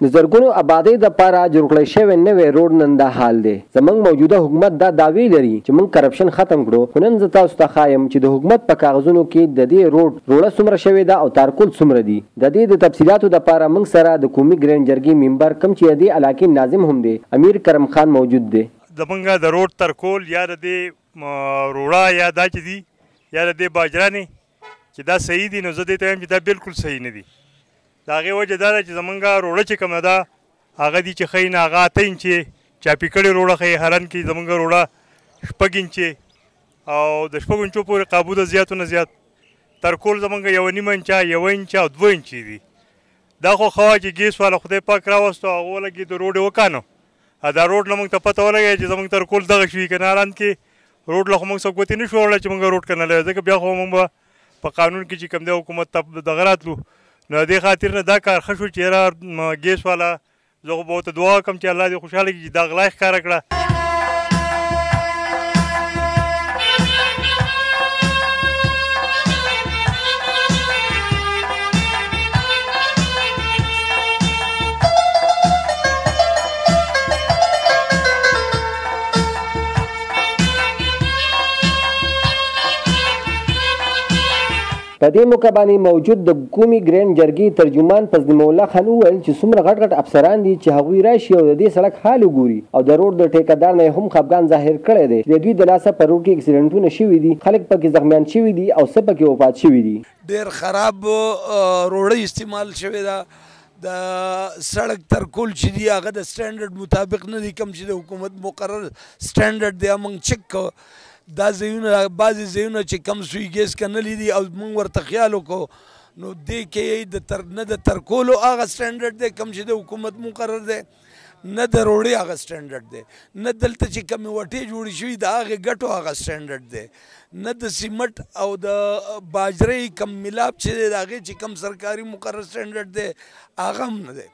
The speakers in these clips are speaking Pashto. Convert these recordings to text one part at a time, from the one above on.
د زرګونو آبادۍ دپاره جوړ کړی شوی نوی روډ نن دا حال دی. زموږ موجوده حکومت دا دعوی لري چې موږ کرپشن ختم کړو، خو نن زه تاسو ته ښایم چې د حکومت په کاغذونو کې د دې روډه څومره شوې ده او تارکول څومره دي. د دې د تفصیلاتو دپاره موږ سره د قومي ګرین جرګې ممبر کوم چې د دې علاقې ناظم هم دی امیر کرم خان موجود دی. زمونږ د روډ ترکول یا د دې روړه یا دا چې دي یا د دې باجرانې چې دا صحیح دي، نو زه دې ته وایم چې دا بالکل صحیح نه دي. د هغې وجه دا ده چې زمونږ روړه چې کومه ده هغه دي چې ښیي نه هغه 8 انچې چاپي کړې روړه ښیي. هرن کې زمونږ روړه 6 انچې او د 6 انچو پورې قابو ده زیاتو نه زیات. ترکول زمونږ 1.5 انچه 1 انچه او 2 انچې دي. دا خو ښه وه چې ګیس والا خدای پاک راوستو هغه ولګېد د روډ یې وکانو. دا روډ نه موږ ته پته ولګېده چې زموږ ترکول دغه شوي که نه هرن کې روډ له خو موږ څوک ګوتې نه شو وړلی چې موږ روډ کنلی، ځکه بیا خو موږ به په قانون کې چې کوم دی حکومت ته دغه راتلو. نو د دې خاطر نه دا کار ښه شو چې یاره ګیس والا زه خو به ورته دعا کوم چې الله دې خوشحاله کړي چې دا غلا یې ښکاره کړه. په دې موقع باندې موجود د قومي ګرین جرګې ترجمان فضل الله خان وویل چې څومره غټ غټ افسران دي چې هغوی راشي او د دې سړک حال وګوري او د روډ د ټیکهدار نه هم خفګان ظاهر کړی دی چې د دوی د لاسه په روډ کې اکسیډنټونه شوي دي، خلک پکې زخمیان شوي دي او څه پکې وفات شوي دي. ډېر خراب روډۍ استعمال شوې ده. د سړک ترکول چې دي هغه د سټینډرډ مطابق نه دي، کوم چې د حکومت مقرر سټینډرډ دی موږ چک کړو. دا ځایونه بعضې ځایونه چې کم سوي ګیس کنلي دي او موږ ورته خیال وکړو نو دې کې نه د ترکولو هغه سټینډرډ دی کوم چې د حکومت مقرر دی، نه د روړې هغه سټینډرډ دی، نه دلته چې کومې وټې جوړې شوي د هغې ګټو هغه سټینډرډ دی، نه د سیمټ او د باجرې کم ملاب چې دی د هغې چې کم سرکاري مقرر سټینډرډ دی هغه هم نه دی.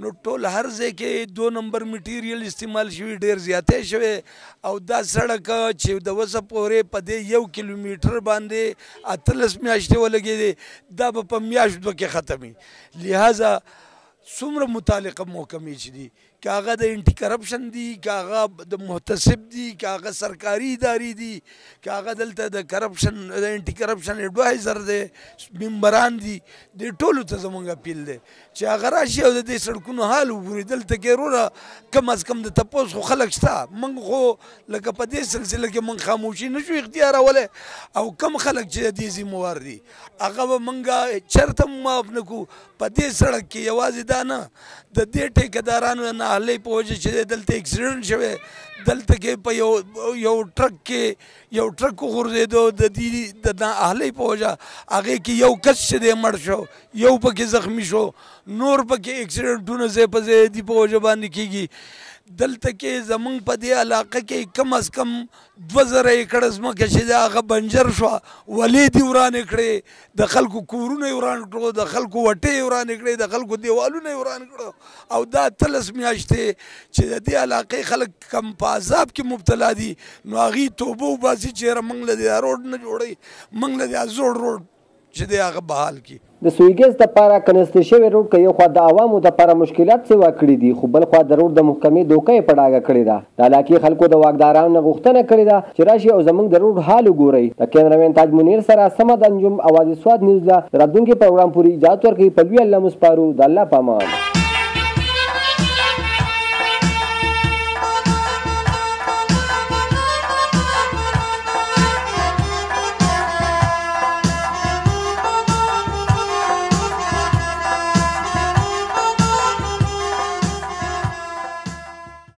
نو ټول هر ځای کې 2 نمبر میټیریل استعمال شوي، ډېر زیاتی شوی او دا سړک چې د وسه پورې په دې 1 کیلومیټر باندې 18 میاشتې ولګېدې دا به په میاشت 2 کې ختمي. لہذا څومره متعلقه محکمې چې دي که هغه د انټي کرپشن دي که هغه د محتسب دي که هغه سرکاري ادارې دي که هغه دلته د کرپشن د انټي کرپشن اډوایزر دی ممبران دي، دې ټولو ته زموږ اپیل دی چې هغه راشي او د دې سړکونو حال وګوري. دلته کې وروره کم از کم د تپوس خو خلک شته، موږ خو لکه په دې سلسله کې موږ خاموشي نه شو اختیارولی او کم خلک چې د دې ذمهوار دي هغه به موږ چېرته معاف نه کړو. په دې سړک کې یوازې دا نه د دې ټیکهدارانو نه حالۍ په وجه چې دلته اکسیډنټ شوی، دلته کې په یو ټرک کې یو ټرک وغورځېدو د دې د نااهلۍ په وجه هغې کې یو کس چې دی مړ شو، یو پکې زخمی شو، نور پکې اکسیډنټونه ځای په ځای دي په وجه باندې کېږي. دلته کې زمونږ په دې علاقه کې کم از کم 2000 ایکړه ځمکه چې ده هغه بنجر شوه، ولې دې ورانې کړې، د خلکو کورونه یې وران کړو، د خلکو وټې یې ورانې کړې، د خلکو دیوالونه یې وران کړو او دا 13 میاشتې چې د دې علاقې خلک کم په عذاب کې مبتلا دي نو هغوی توبه وباسي چې یاره موږ له دې روډ نه جوړوي، موږ له دې زوړ روډ چې دی هغه بحال کړي. د سویګز دپاره کنستر شوی روډ که یو خوا د عوامو دپاره مشکلات سیوا کړي دي، خو بل خوا د روډ د محکمې دوکه یې په ډاګه کړې ده. د علاقې خلکو د واکدارانو نه غوښتنه کړې ده چې راشي او زموږ د روډ حال وګورئ. د کیمرامین تاج منیر سره سمد انجم، اواز سوات نیوز له راتلونکي پروګرام پورې اجازه ورکوي. په لوی الله مو سپارو. د الله په امان.